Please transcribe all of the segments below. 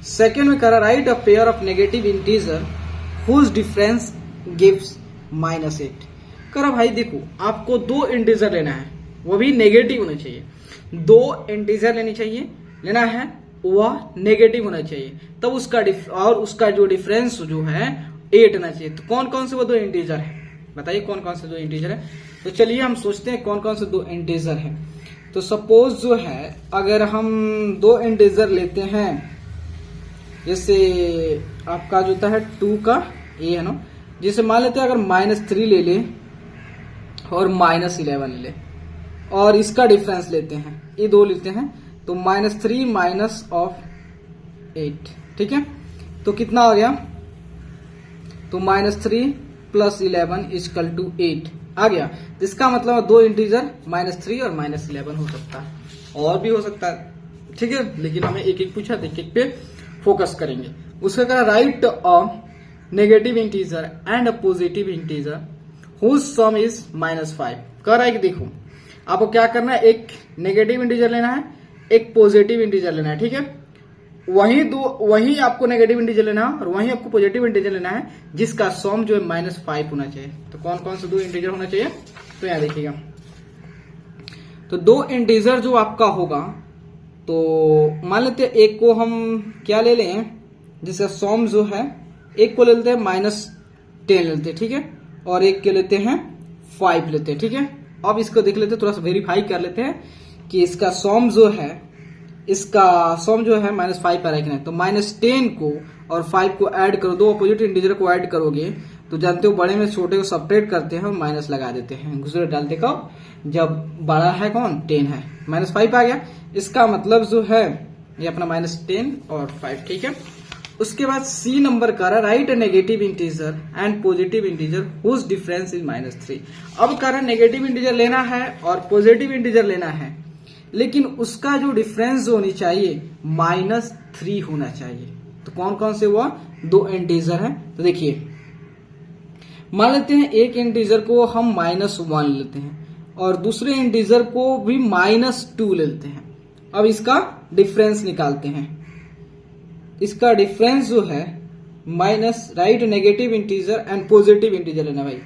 Second में कह रहा right a pair of negative integer whose difference gives -8। कह रहा भाई देखो आपको दो इंटीजर लेना है, वो भी नेगेटिव होने चाहिए। दो इंटीजर लेना है वह नेगेटिव होना चाहिए, तब उसका जो डिफरेंस जो है 8 आना चाहिए। तो कौन कौन से वो दो इंटीजर है बताइए, कौन कौन से दो इंटीजर है? तो चलिए हम सोचते हैं कौन कौन से दो इंटीजर है। तो सपोज जो है अगर हम दो इंटीजर लेते हैं, जैसे आपका जो होता है 2 का ये है ना, जैसे मान लेते हैं अगर -3 ले ले और -11 ले ले और इसका डिफरेंस लेते हैं, ये दो लेते हैं तो -3 माइनस ऑफ 8, ठीक है। तो कितना आ गया? तो -3 प्लस 11 इक्वल टू 8 आ गया। इसका मतलब दो इंटीजर -3 और -11 हो सकता है, और भी हो सकता है, ठीक है। लेकिन हमें एक एक पूछा, एक एक पे फोकस करेंगे। उसका कहा right a negative integer and a positive integer whose sum is -5। कह रहा है कि देखो आपको क्या करना है, एक नेगेटिव इंटीजर लेना है, एक पॉजिटिव इंटीजर लेना है, ठीक है। वही आपको नेगेटिव इंटीजर लेना है और वही आपको पॉजिटिव इंटीजर लेना है जिसका सम जो है -5 होना चाहिए। तो कौन कौन से दो इंटीजर होना चाहिए? तो यहां देखिएगा, तो दो इंटीजर जो आपका होगा, तो मान लेते हैं एक को हम क्या ले लें, जिसका सम जो है एक को ले लेते हैं -10 लेते हैं, ठीक है, और एक के लेते हैं 5 लेते हैं, ठीक है। अब इसको देख लेते हैं, थोड़ा सा वेरीफाई कर लेते हैं कि इसका सम जो है -5 आ रहा है कि नहीं। तो -10 को और 5 को ऐड करो, दो अपोजिट इंटीजर को ऐड करोगे तो जानते हो बड़े में छोटे को सपरेट करते हैं और माइनस लगा देते हैं, दूसरे डालते कब? जब बड़ा है कौन? 10 है। -5 आ गया, इसका मतलब जो है ये अपना -10 और 5, ठीक है। उसके बाद सी नंबर का रहा right a negative integer and positive integer whose difference is -3। अब कह रहा नेगेटिव इंटीजर लेना है और पॉजिटिव इंटीजर लेना है, लेकिन उसका जो डिफरेंस जो होनी चाहिए -3 होना चाहिए। तो कौन कौन से वो दो इंटीजर हैं? तो देखिए मान लेते हैं एक इंटीजर को हम -1 लेते हैं और दूसरे इंटीजर को भी -2 लेते हैं। अब इसका डिफरेंस निकालते हैं। इसका डिफरेंस जो है right negative integer and positive integer लेना भाई।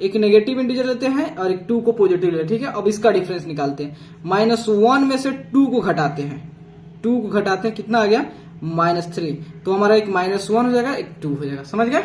एक नेगेटिव इंटीजर लेते हैं और एक 2 को पॉजिटिव लेते हैं, ठीक है। अब इसका डिफरेंस निकालते हैं। -1 में से 2 को घटाते हैं, 2 को घटाते हैं, कितना आ गया? -3। तो हमारा एक -1 हो जाएगा, एक 2 हो जाएगा, समझ गए?